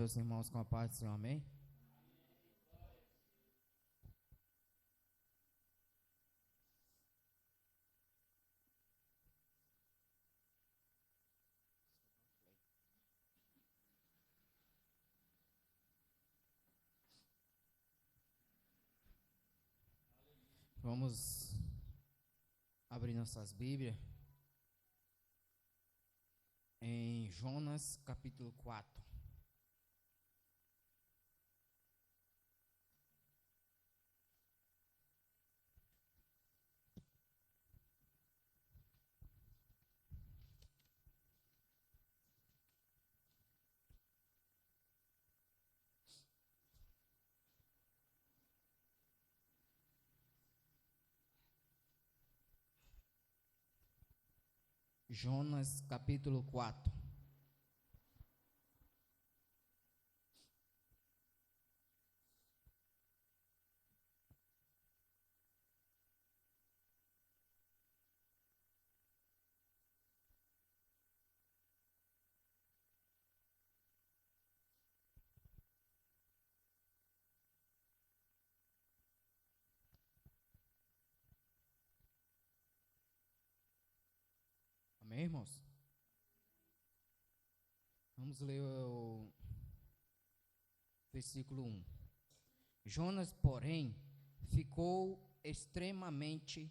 os irmãos com a paz do Senhor, amém? Vamos abrir nossas Bíblias em Jonas capítulo 4. Jonas capítulo 4. Amém, irmãos? Vamos ler o versículo 1. Jonas, porém, ficou extremamente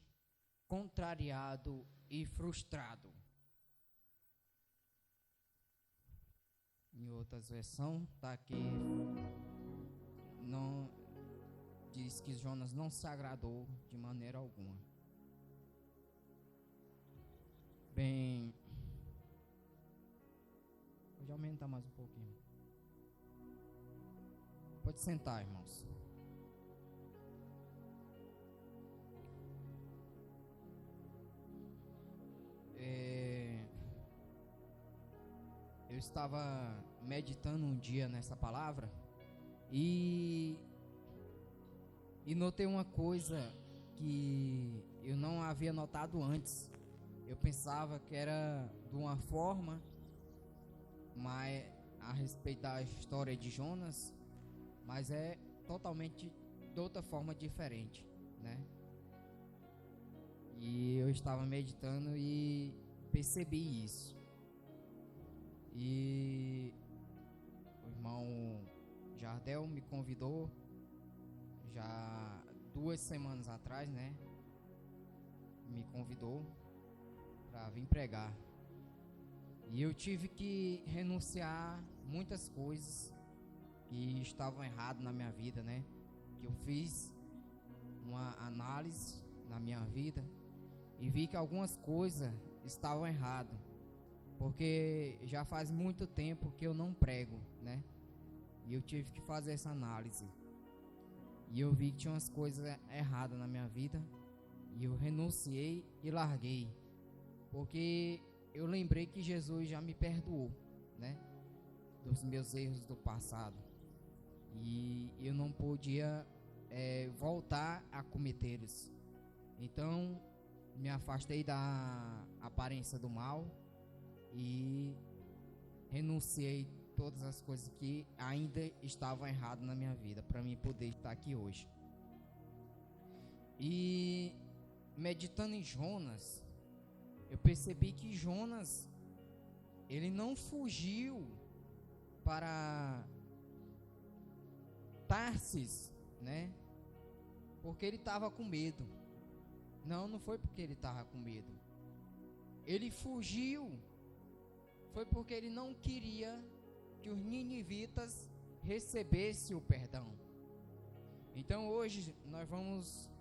contrariado e frustrado. Em outras versões, está aqui, não diz que Jonas não se agradou de maneira alguma. Bem, pode aumentar mais um pouquinho. Pode sentar, irmãos. Eu estava meditando um dia nessa palavra e notei uma coisa que eu não havia notado antes. Eu pensava que era de uma forma, mas a respeito da história de Jonas, mas é totalmente de outra forma diferente, né? E eu estava meditando e percebi isso. E o irmão Jardel me convidou já 2 semanas atrás, né? Me convidou para vir pregar. E eu tive que renunciar muitas coisas que estavam erradas na minha vida, né? Que eu fiz uma análise na minha vida e vi que algumas coisas estavam erradas, porque já faz muito tempo que eu não prego, né? E eu tive que fazer essa análise. E eu vi que tinha umas coisas erradas na minha vida e eu renunciei e larguei, porque eu lembrei que Jesus já me perdoou, né? Dos meus erros do passado. E eu não podia voltar a cometê-los. Então me afastei da aparência do mal e renunciei todas as coisas que ainda estavam erradas na minha vida, para mim poder estar aqui hoje. E meditando em Jonas, eu percebi que Jonas, ele não fugiu para Tarsis, né? Porque ele estava com medo. Não foi porque ele estava com medo. Ele fugiu foi porque ele não queria que os ninivitas recebessem o perdão. Então hoje nós vamos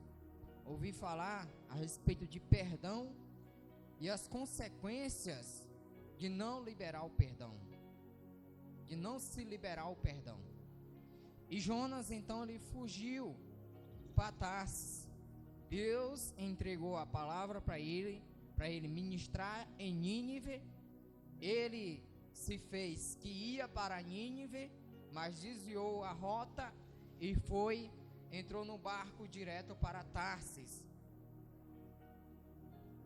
ouvir falar a respeito de perdão e as consequências de não liberar o perdão, de não se liberar o perdão. E Jonas então ele fugiu para Tarsis. Deus entregou a palavra para ele ministrar em Nínive. Ele se fez que ia para Nínive, mas desviou a rota e entrou no barco direto para Tarsis.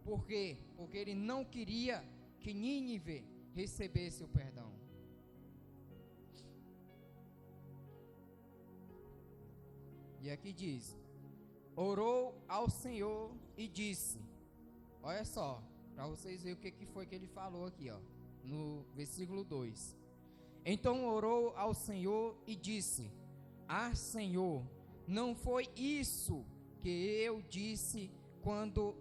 Por quê? Porque ele não queria que Nínive recebesse o perdão. E aqui diz: orou ao Senhor e disse. Olha só, para vocês verem o que foi que ele falou aqui, ó, no versículo 2. Então orou ao Senhor e disse: ah, Senhor, não foi isso que eu disse quando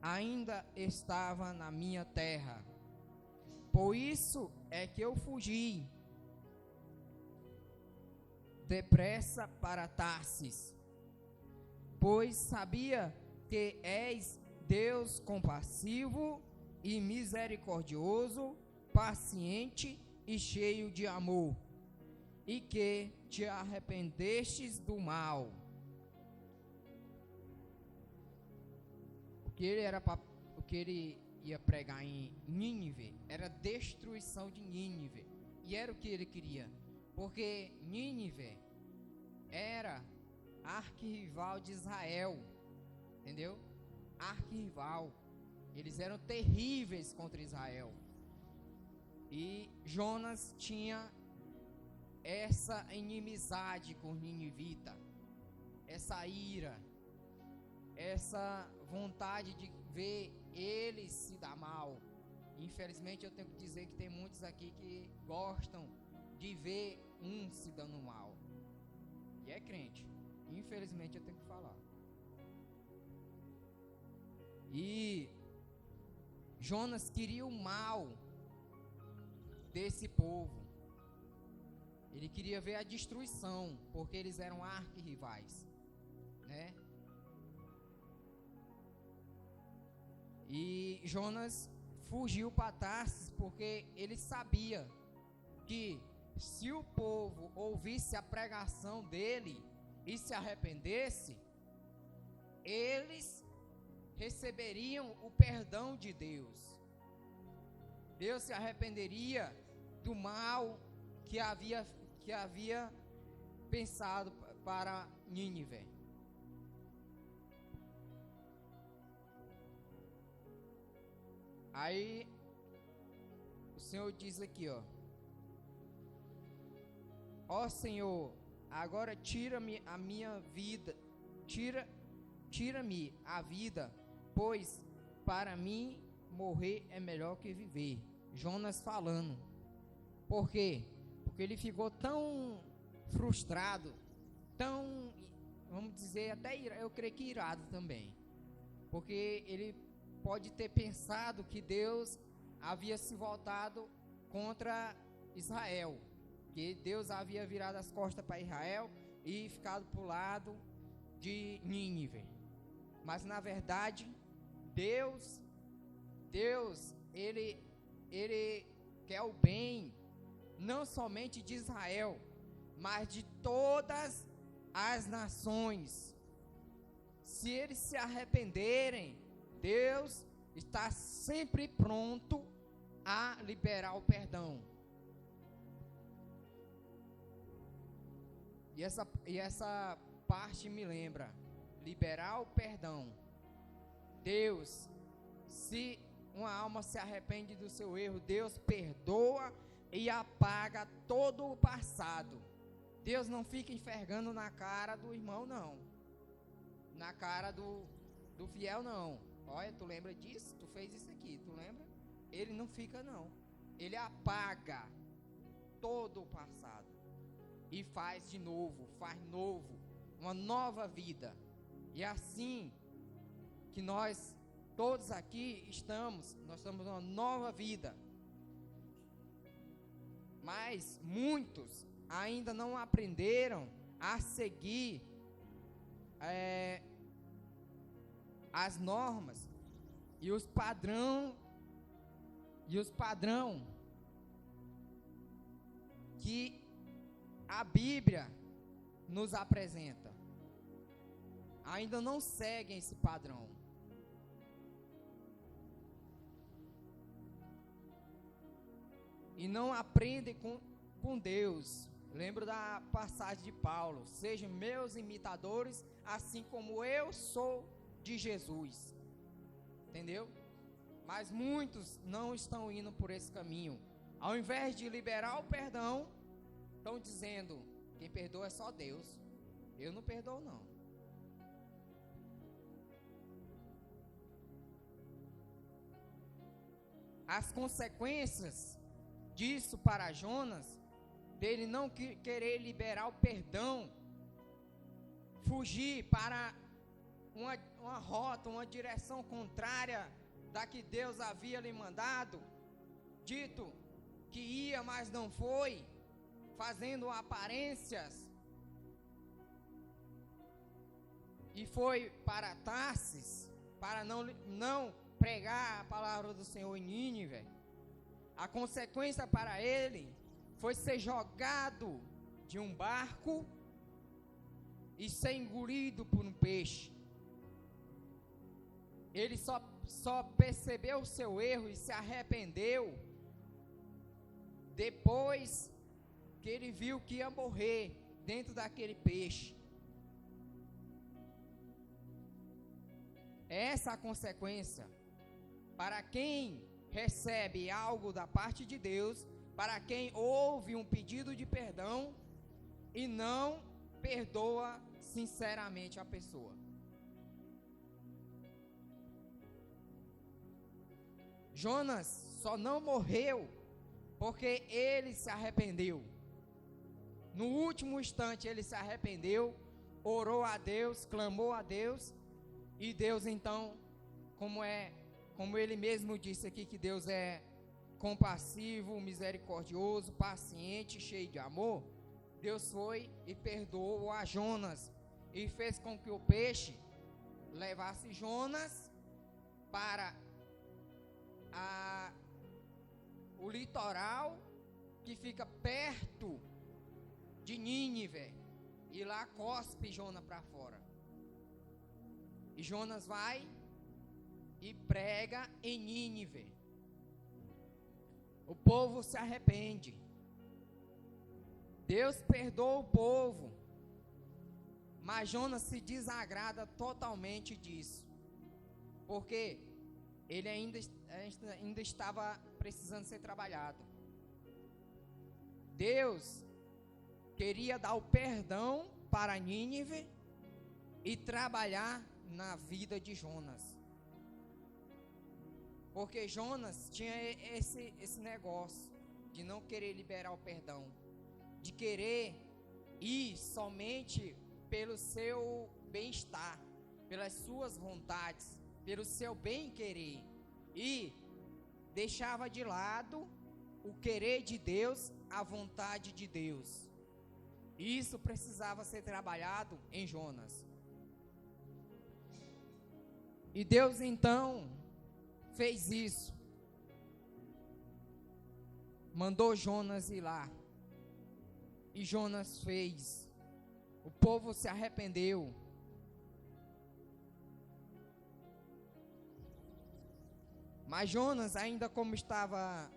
ainda estava na minha terra. Por isso é que eu fugi depressa para Tarsis, pois sabia que és Deus compassivo e misericordioso, paciente e cheio de amor, e que te arrependestes do mal. O que ele ia pregar em Nínive era destruição de Nínive, e era o que ele queria, porque Nínive era arquirrival de Israel, entendeu? Arquirrival, eles eram terríveis contra Israel, e Jonas tinha essa inimizade com Ninivita, essa ira, essa vontade de ver eles se dar mal. Infelizmente eu tenho que dizer que tem muitos aqui que gostam de ver um se dando mal, e é crente, infelizmente eu tenho que falar. E Jonas queria o mal desse povo. Ele queria ver a destruição, porque eles eram arquirrivais, né? E Jonas fugiu para Tarsis porque ele sabia que se o povo ouvisse a pregação dele e se arrependesse, eles receberiam o perdão de Deus. Deus se arrependeria do mal que havia pensado para Nínive. Aí o Senhor diz aqui, ó Senhor, agora tira-me a minha vida, tira-me a vida, pois para mim morrer é melhor que viver. Jonas falando. Por quê? Porque ele ficou tão frustrado, tão, vamos dizer, até eu creio que irado também, porque ele pode ter pensado que Deus havia se voltado contra Israel, que Deus havia virado as costas para Israel e ficado para o lado de Nínive. Mas na verdade Deus ele quer o bem não somente de Israel, mas de todas as nações. Se eles se arrependerem, Deus está sempre pronto a liberar o perdão. E essa parte me lembra, liberar o perdão. Deus, se uma alma se arrepende do seu erro, Deus perdoa e apaga todo o passado. Deus não fica enfergando na cara do irmão, não. Na cara do fiel, não. Olha, tu lembra disso? Tu fez isso aqui, tu lembra? Ele não fica, não. Ele apaga todo o passado e faz de novo, faz novo, uma nova vida. E é assim que nós todos aqui nós estamos numa nova vida. Mas muitos ainda não aprenderam a seguir as normas e os padrão que a Bíblia nos apresenta. Ainda não seguem esse padrão. E não aprendem com Deus. Lembro da passagem de Paulo: sejam meus imitadores, assim como eu sou de Jesus. Entendeu? Mas muitos não estão indo por esse caminho. Ao invés de liberar o perdão, estão dizendo: quem perdoa é só Deus. Eu não perdoo, não. As consequências disso para Jonas, dele não querer liberar o perdão, fugir para uma rota, uma direção contrária da que Deus havia lhe mandado, dito que ia, mas não foi, fazendo aparências, e foi para Tarsis, para não pregar a palavra do Senhor em Nínive. A consequência para ele foi ser jogado de um barco e ser engolido por um peixe. Ele só percebeu o seu erro e se arrependeu depois que ele viu que ia morrer dentro daquele peixe. Essa é a consequência para quem recebe algo da parte de Deus, para quem ouve um pedido de perdão e não perdoa sinceramente a pessoa. Jonas só não morreu porque ele se arrependeu. No último instante ele se arrependeu, orou a Deus, clamou a Deus, e Deus então, como ele mesmo disse aqui, que Deus é compassivo, misericordioso, paciente, cheio de amor, Deus foi e perdoou a Jonas e fez com que o peixe levasse Jonas para o litoral que fica perto de Nínive, e lá cospe Jonas para fora. E Jonas vai e prega em Nínive. O povo se arrepende. Deus perdoa o povo, mas Jonas se desagrada totalmente disso, porque ele ainda estava precisando ser trabalhado. Deus queria dar o perdão para Nínive e trabalhar na vida de Jonas, porque Jonas tinha esse negócio de não querer liberar o perdão, de querer ir somente pelo seu bem-estar, pelas suas vontades, pelo seu bem-querer, e deixava de lado o querer de Deus, a vontade de Deus. Isso precisava ser trabalhado em Jonas. E Deus então fez isso. Mandou Jonas ir lá. E Jonas fez. O povo se arrependeu. Mas Jonas, ainda como estava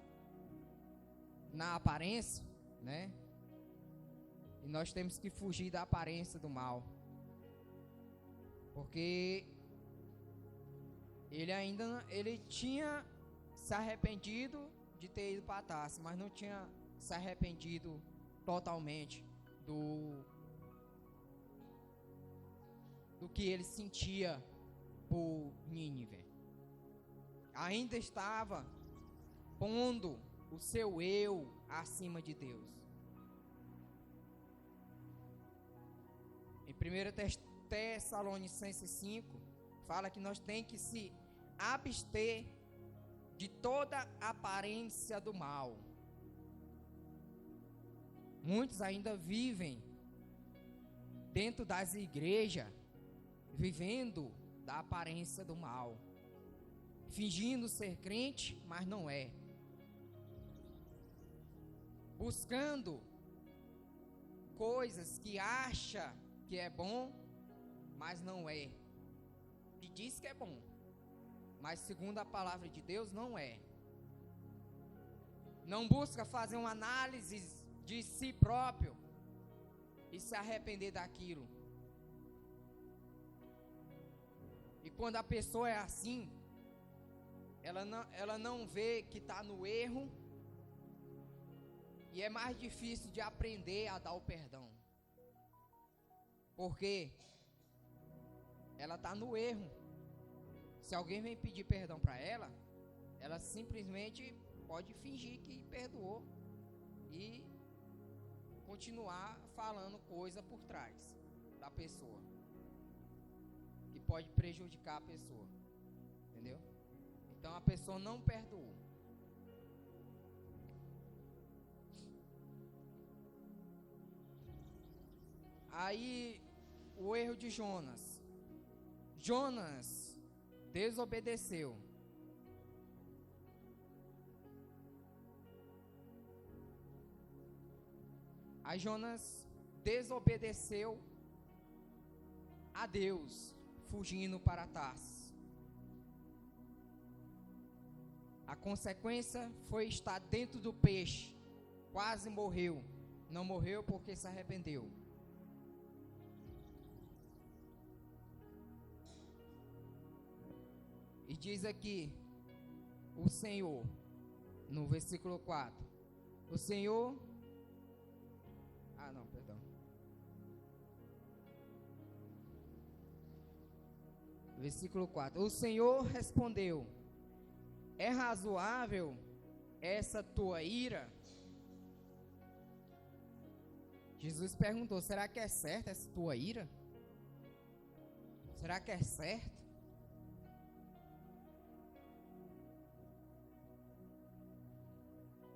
na aparência, né? E nós temos que fugir da aparência do mal. Porque ele tinha se arrependido de ter ido para Tarsis, mas não tinha se arrependido totalmente do que ele sentia por Nínive. Ainda estava pondo o seu eu acima de Deus. Em 1 Tessalonicenses 5, fala que nós temos que se abster de toda aparência do mal. Muitos ainda vivem dentro das igrejas, vivendo da aparência do mal, fingindo ser crente, mas não é, buscando coisas que acha que é bom, mas não é, que diz que é bom, mas segundo a palavra de Deus não é. Não busca fazer uma análise de si próprio e se arrepender daquilo. E quando a pessoa é assim, ela não vê que está no erro, e é mais difícil de aprender a dar o perdão. Porque ela está no erro. Se alguém vem pedir perdão para ela, ela simplesmente pode fingir que perdoou e continuar falando coisa por trás da pessoa, que pode prejudicar a pessoa, entendeu? Então a pessoa não perdoou. Aí o erro de Jonas. Jonas desobedeceu. Aí Jonas desobedeceu a Deus, fugindo para Tarsis. A consequência foi estar dentro do peixe. Quase morreu. Não morreu porque se arrependeu. E diz aqui o Senhor, no versículo 4. O Senhor... perdão. Versículo 4. O Senhor respondeu: é razoável essa tua ira? Jesus perguntou: será que é certa essa tua ira? Será que é certo?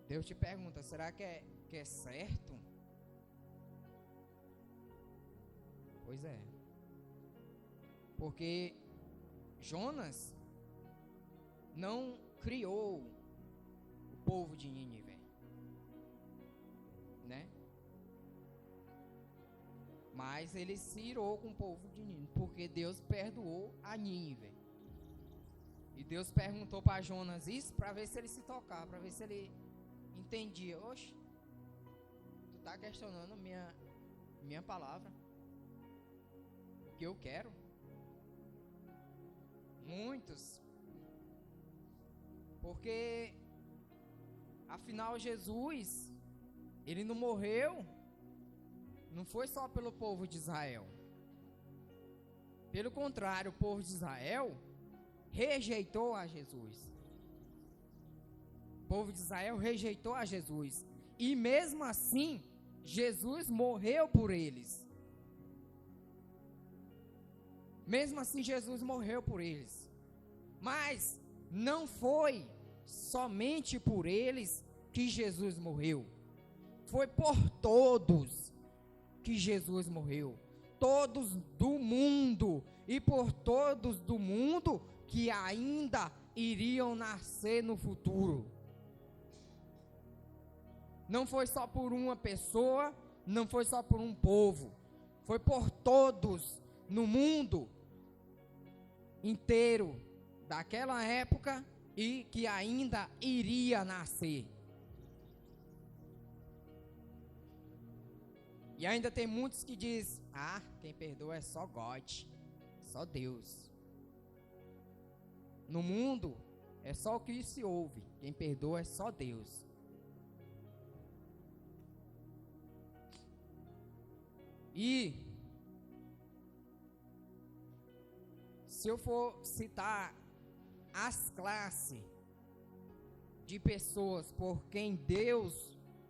Deus te pergunta: será que é certo? Pois é. Porque Jonas não criou o povo de Nínive, né? Mas ele se irou com o povo de Nínive, porque Deus perdoou a Nínive. E Deus perguntou para Jonas isso para ver se ele se tocava, para ver se ele entendia. Oxe, tu está questionando minha palavra, que eu quero. Muitos. Porque afinal Jesus, ele não morreu, não foi só pelo povo de Israel. Pelo contrário, o povo de Israel rejeitou a Jesus. O povo de Israel rejeitou a Jesus. E mesmo assim, Jesus morreu por eles. Mesmo assim, Jesus morreu por eles. Mas não foi somente por eles que Jesus morreu. Foi por todos que Jesus morreu. Todos do mundo. E por todos do mundo que ainda iriam nascer no futuro. Não foi só por uma pessoa, não foi só por um povo. Foi por todos no mundo inteiro daquela época e que ainda iria nascer. E ainda tem muitos que dizem: ah, quem perdoa é só God, só Deus. No mundo é só o que se ouve, quem perdoa é só Deus. E se eu for citar as classes de pessoas por quem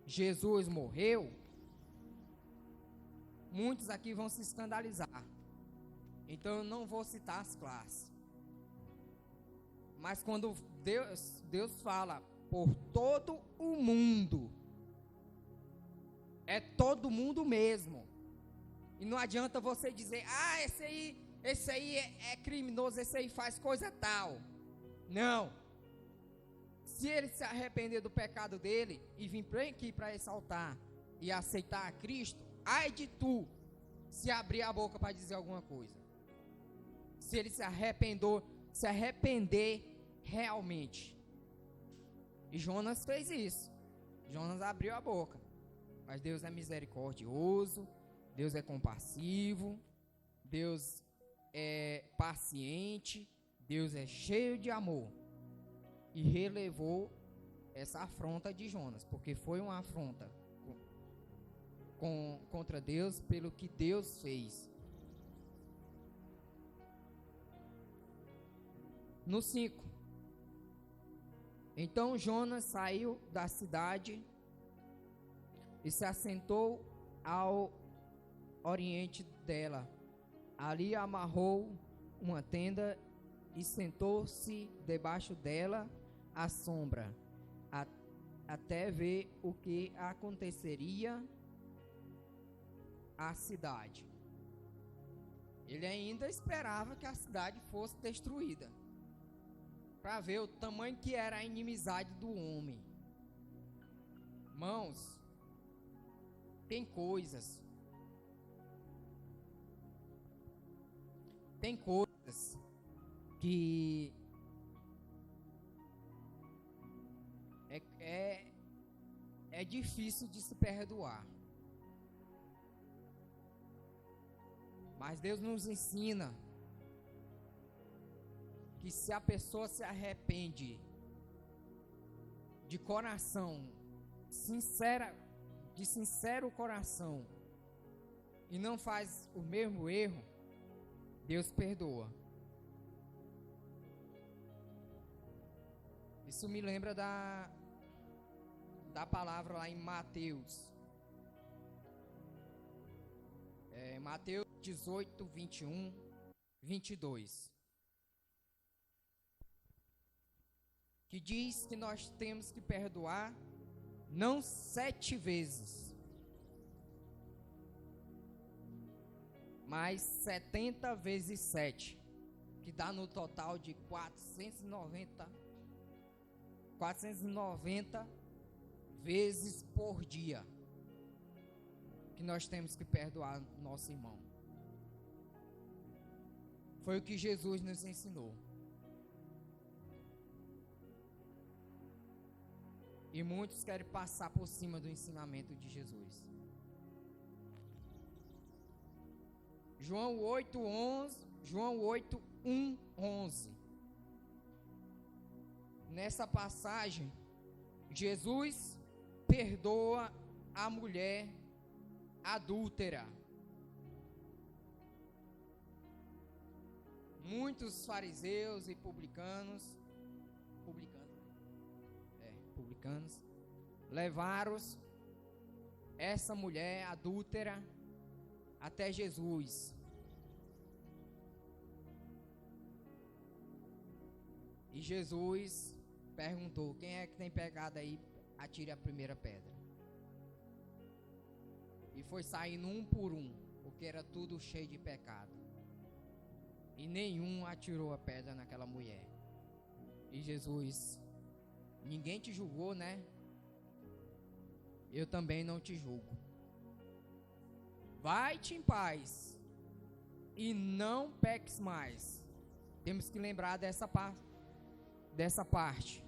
Jesus morreu, muitos aqui vão se escandalizar. Então eu não vou citar as classes. Mas quando Deus fala por todo o mundo, é todo mundo mesmo. E não adianta você dizer: ah, esse aí é criminoso, esse aí faz coisa tal. Não. Se ele se arrepender do pecado dele e vir aqui para esse altar e aceitar a Cristo, ai de tu se abrir a boca para dizer alguma coisa. Se ele se arrepender realmente. E Jonas fez isso. Jonas abriu a boca. Mas Deus é misericordioso, Deus é compassivo, Deus é paciente, Deus é cheio de amor. E relevou essa afronta de Jonas, porque foi uma afronta contra Deus pelo que Deus fez. No 5. Então Jonas saiu da cidade e se assentou ao oriente dela. Ali amarrou uma tenda e sentou-se debaixo dela à sombra, até ver o que aconteceria à cidade. Ele ainda esperava que a cidade fosse destruída, para ver o tamanho que era a inimizade do homem. Irmãos, tem coisas que é difícil de se perdoar. Mas Deus nos ensina que se a pessoa se arrepende de coração, de sincero coração, e não faz o mesmo erro, Deus perdoa. Isso me lembra da palavra lá em Mateus. Mateus 18, 21, 22. Que diz que nós temos que perdoar não 7 vezes, mas 70 vezes 7, que dá no total de 490 vezes por dia, que nós temos que perdoar nosso irmão. Foi o que Jesus nos ensinou. E muitos querem passar por cima do ensinamento de Jesus. João 8, 1, 11. Nessa passagem, Jesus perdoa a mulher adúltera. Muitos fariseus e publicanos levaram essa mulher adúltera até Jesus. E Jesus perguntou: quem é que tem pecado aí? Atire a primeira pedra. E foi saindo um por um, porque era tudo cheio de pecado. E nenhum atirou a pedra naquela mulher. E Jesus: ninguém te julgou, né? Eu também não te julgo. Vai-te em paz e não peques mais. Temos que lembrar dessa parte.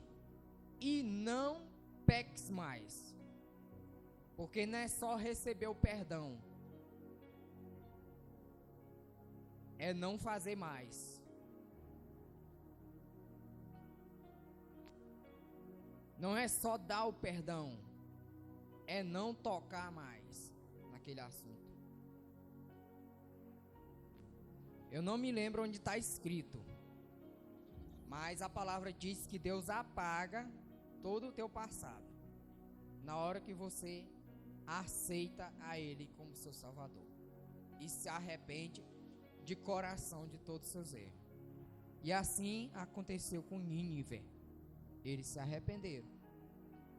E não peques mais. Porque não é só receber o perdão, é não fazer mais. Não é só dar o perdão, é não tocar mais naquele assunto. Eu não me lembro onde está escrito, mas a palavra diz que Deus apaga todo o teu passado na hora que você aceita a Ele como seu Salvador e se arrepende de coração de todos os seus erros. E assim aconteceu com Nínive. Eles se arrependeram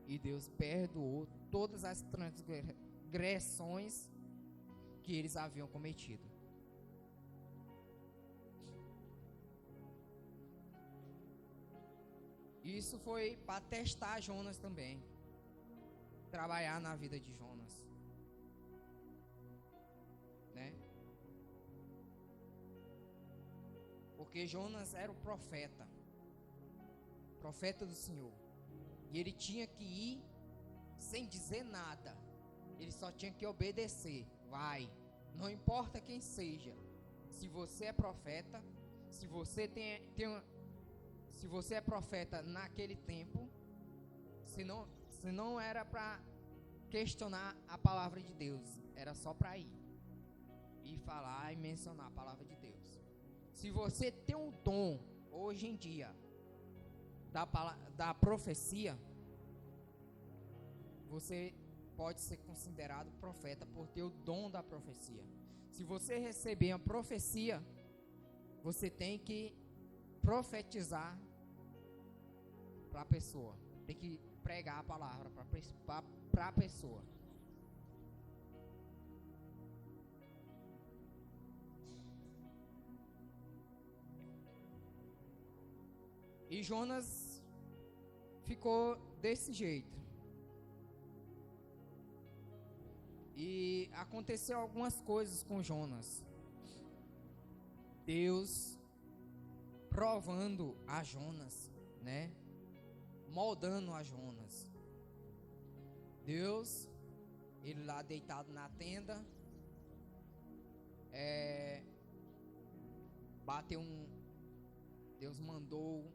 e Deus perdoou todas as transgressões que eles haviam cometido. Isso foi para testar Jonas também, trabalhar na vida de Jonas, né? Porque Jonas era o profeta do Senhor, e ele tinha que ir sem dizer nada. Ele só tinha que obedecer. Vai, não importa quem seja. Se você é profeta, se você se você é profeta naquele tempo, se não era para questionar a palavra de Deus, era só para ir e falar e mencionar a palavra de Deus. Se você tem um dom hoje em dia, da profecia, você pode ser considerado profeta por ter o dom da profecia. Se você receber a profecia, você tem que profetizar para a pessoa. Tem que pregar a palavra para a pessoa. E Jonas ficou desse jeito. E aconteceu algumas coisas com Jonas. Deus provando a Jonas, né? Moldando a Jonas. Deus, ele lá deitado na tenda, Deus mandou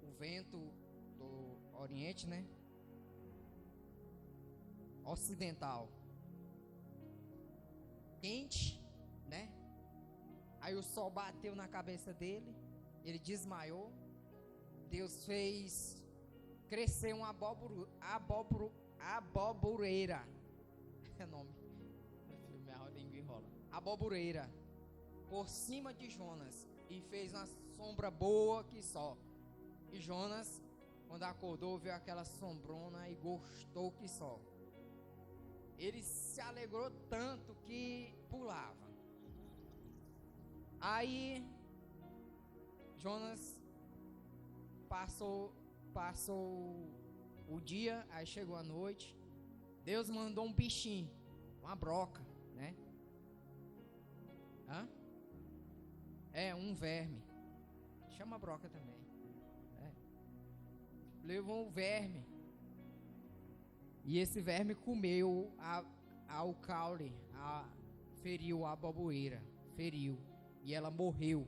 o vento do Oriente, né? Ocidental, quente, né? Aí o sol bateu na cabeça dele, ele desmaiou. Deus fez crescer uma abobureira. É nome. Minha língua enrola. Abobureira por cima de Jonas e fez uma sombra boa que só. E Jonas, quando acordou, viu aquela sombrona e gostou que só. Ele se alegrou tanto que pulava. Aí Jonas passou o dia, aí chegou a noite. Deus mandou um bichinho, uma broca, né? Um verme. Chama broca também. Levou um verme. E esse verme comeu o caule, feriu a aboboeira, feriu, e ela morreu.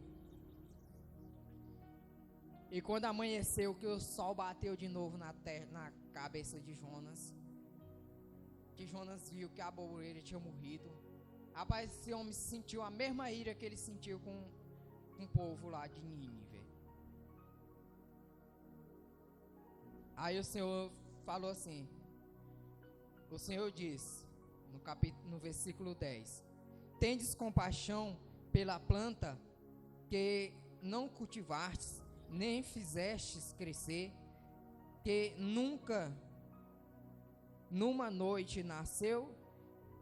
E quando amanheceu, que o sol bateu de novo na cabeça de Jonas, que Jonas viu que a aboboeira tinha morrido. Rapaz, esse homem sentiu a mesma ira que ele sentiu com o povo lá de Nínive. Aí o Senhor falou assim. O Senhor diz, no versículo 10: Tendes compaixão pela planta que não cultivastes, nem fizestes crescer, que nunca numa noite nasceu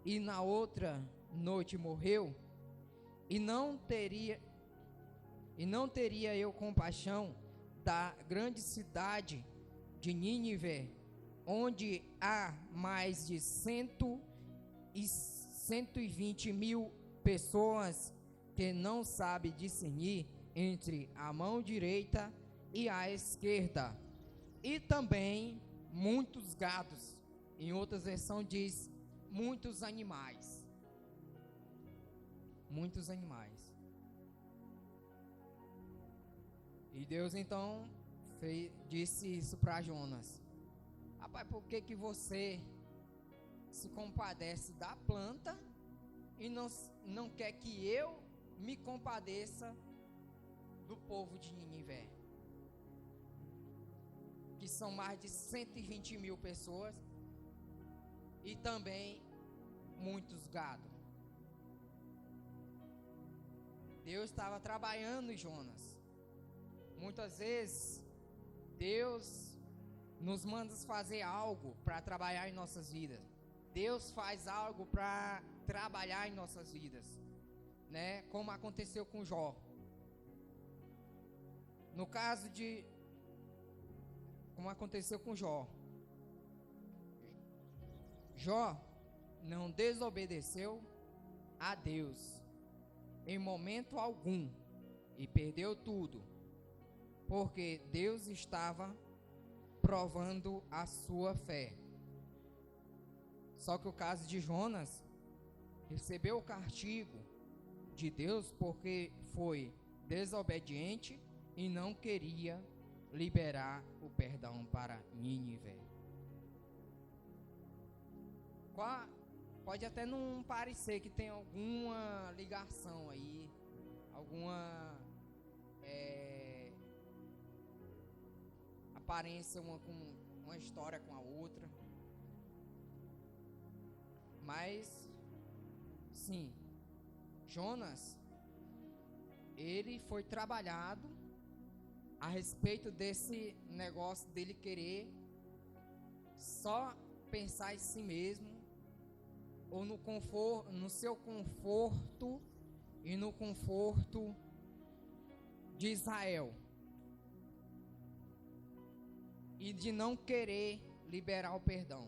e na outra noite morreu, e não teria eu compaixão da grande cidade de Nínive, onde há mais de 120 mil pessoas que não sabem discernir entre a mão direita e a esquerda, e também muitos gados. Em outras versões diz muitos animais. Muitos animais. E Deus então disse isso para Jonas: Rapaz, por que você se compadece da planta e não quer que eu me compadeça do povo de Nínive? Que são mais de 120 mil pessoas e também muitos gados. Deus estava trabalhando em Jonas. Muitas vezes Deus nos manda fazer algo para trabalhar em nossas vidas. Deus faz algo para trabalhar em nossas vidas, né? Como aconteceu com Jó. No caso de como aconteceu com Jó. Jó não desobedeceu a Deus em momento algum e perdeu tudo, porque Deus estava provando a sua fé. Só que o caso de Jonas recebeu o castigo de Deus porque foi desobediente e não queria liberar o perdão para Nínive. Pode até não parecer que tem alguma ligação aí, alguma aparência uma com uma história com a outra. Mas sim, Jonas, ele foi trabalhado a respeito desse negócio dele querer só pensar em si mesmo, ou no conforto, no seu conforto e no conforto de Israel, e de não querer liberar o perdão.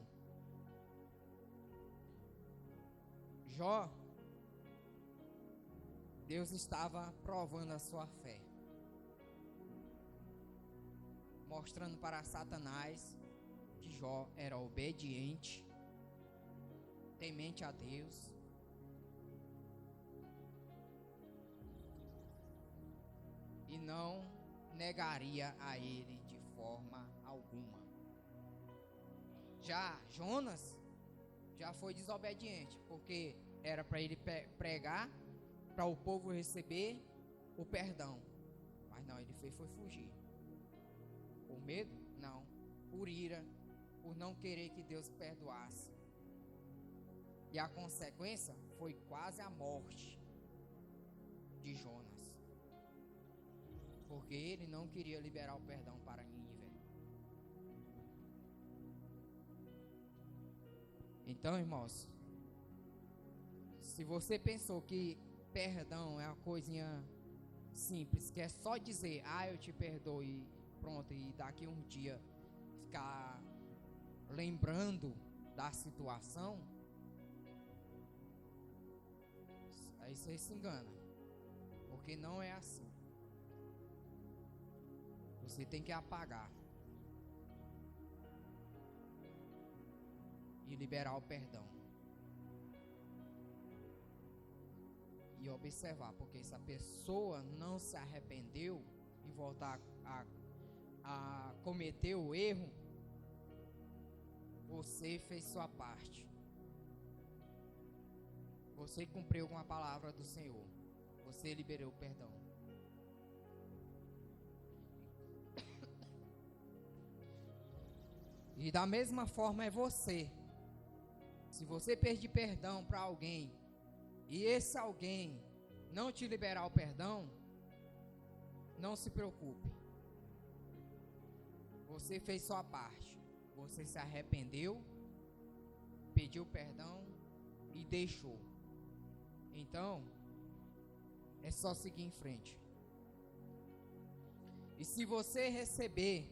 Jó, Deus estava provando a sua fé, mostrando para Satanás que Jó era obediente, temente a Deus, e não negaria a ele de forma alguma. Já Jonas já foi desobediente, porque era para ele pregar, para o povo receber o perdão, mas não, ele foi fugir. Por medo? Não. Por ira, por não querer que Deus perdoasse. E a consequência foi quase a morte de Jonas, porque ele não queria liberar o perdão para Nínive. Então, irmãos, se você pensou que perdão é uma coisinha simples, que é só dizer, eu te perdoo e pronto, e daqui um dia ficar lembrando da situação, aí você se engana, porque não é assim. Você tem que apagar e liberar o perdão e observar, porque se a pessoa não se arrependeu e voltar a cometer o erro, você fez sua parte, você cumpriu com a palavra do Senhor, você liberou o perdão. E da mesma forma é você. Se você pedir perdão para alguém e esse alguém não te liberar o perdão, não se preocupe. Você fez sua parte. Você se arrependeu, pediu perdão e deixou. Então, é só seguir em frente. E se você receber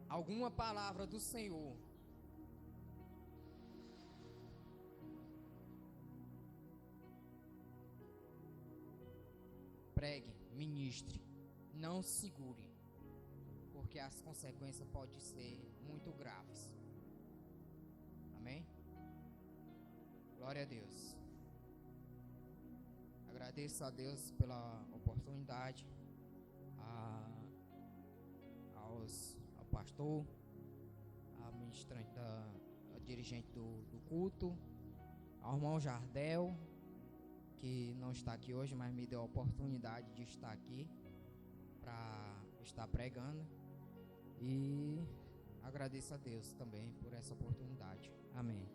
alguma palavra do Senhor, pregue, ministre, não segure, porque as consequências podem ser muito graves. Amém? Glória a Deus. Agradeço a Deus pela oportunidade, ao pastor, a ministrante, a dirigente do culto, ao irmão Jardel, que não está aqui hoje, mas me deu a oportunidade de estar aqui para estar pregando, e agradeço a Deus também por essa oportunidade. Amém.